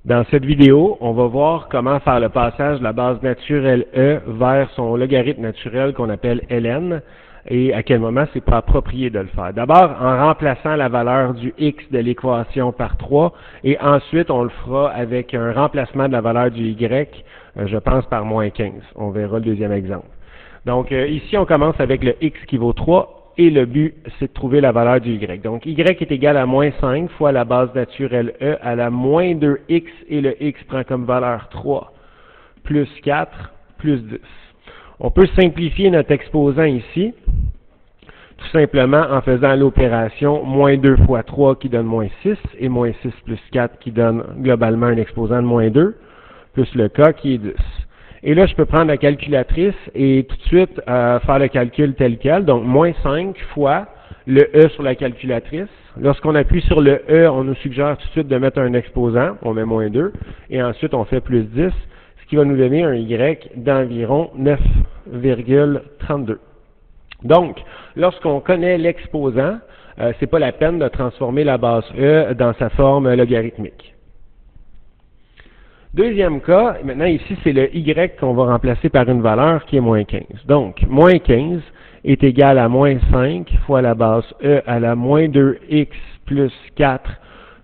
Dans cette vidéo, on va voir comment faire le passage de la base naturelle E vers son logarithme naturel qu'on appelle ln et à quel moment c'est pas approprié de le faire. D'abord, en remplaçant la valeur du x de l'équation par 3 et ensuite on le fera avec un remplacement de la valeur du y, je pense par moins 15. On verra le deuxième exemple. Donc ici, on commence avec le x qui vaut 3. Et le but, c'est de trouver la valeur du y. Donc, y est égal à moins 5 fois la base naturelle e à la moins 2x, et le x prend comme valeur 3, plus 4, plus 10. On peut simplifier notre exposant ici, tout simplement en faisant l'opération moins 2 fois 3 qui donne moins 6, et moins 6 plus 4 qui donne globalement un exposant de moins 2, plus le k qui est 10. Et là, je peux prendre la calculatrice et tout de suite faire le calcul tel quel. Donc, moins 5 fois le E sur la calculatrice. Lorsqu'on appuie sur le E, on nous suggère tout de suite de mettre un exposant. On met moins 2. Et ensuite, on fait plus 10, ce qui va nous donner un Y d'environ 9,32. Donc, lorsqu'on connaît l'exposant, c'est pas la peine de transformer la base E dans sa forme logarithmique. Deuxième cas, maintenant ici, c'est le y qu'on va remplacer par une valeur qui est moins 15. Donc, moins 15 est égal à moins 5 fois la base e à la moins 2x plus 4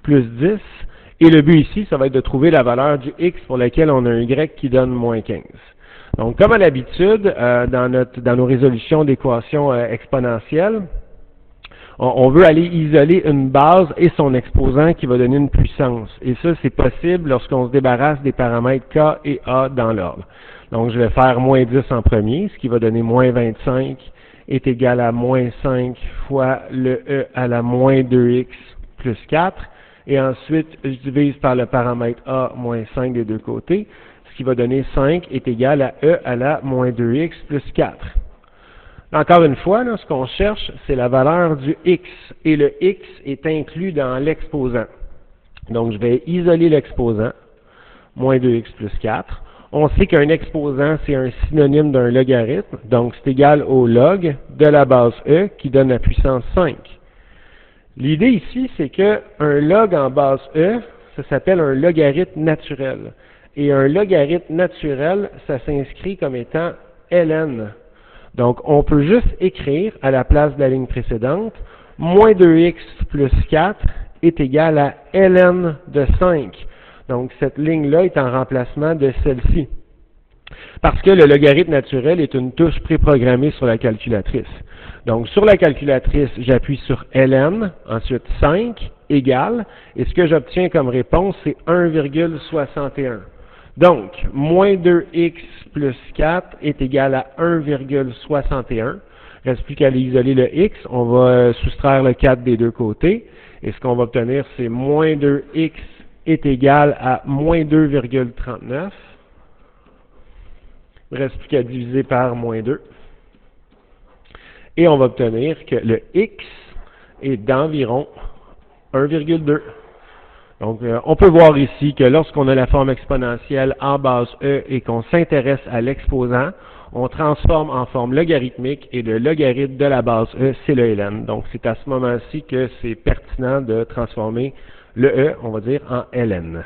plus 10. Et le but ici, ça va être de trouver la valeur du x pour laquelle on a un y qui donne moins 15. Donc, comme à l'habitude, dans nos résolutions d'équations exponentielles, on veut aller isoler une base et son exposant qui va donner une puissance. Et ça, c'est possible lorsqu'on se débarrasse des paramètres k et a dans l'ordre. Donc, je vais faire moins 10 en premier, ce qui va donner moins 25 est égal à moins 5 fois le e à la moins 2x plus 4. Et ensuite, je divise par le paramètre a moins 5 des deux côtés, ce qui va donner 5 est égal à e à la moins 2x plus 4. Encore une fois, là, ce qu'on cherche, c'est la valeur du x, et le x est inclus dans l'exposant. Donc, je vais isoler l'exposant, moins 2x plus 4. On sait qu'un exposant, c'est un synonyme d'un logarithme, donc c'est égal au log de la base e qui donne la puissance 5. L'idée ici, c'est qu'un log en base e, ça s'appelle un logarithme naturel. Et un logarithme naturel, ça s'inscrit comme étant ln. Donc, on peut juste écrire à la place de la ligne précédente, moins 2x plus 4 est égal à ln de 5. Donc, cette ligne-là est en remplacement de celle-ci. Parce que le logarithme naturel est une touche préprogrammée sur la calculatrice. Donc, sur la calculatrice, j'appuie sur ln, ensuite 5 égale, et ce que j'obtiens comme réponse, c'est 1,61. Donc, moins 2x plus 4 est égal à 1,61. Il ne reste plus qu'à aller isoler le x. On va soustraire le 4 des deux côtés. Et ce qu'on va obtenir, c'est moins 2x est égal à moins 2,39. Il ne reste plus qu'à diviser par moins 2. Et on va obtenir que le x est d'environ 1,2. Donc, on peut voir ici que lorsqu'on a la forme exponentielle en base e et qu'on s'intéresse à l'exposant, on transforme en forme logarithmique et le logarithme de la base e, c'est le ln. Donc, c'est à ce moment-ci que c'est pertinent de transformer le e, on va dire, en ln.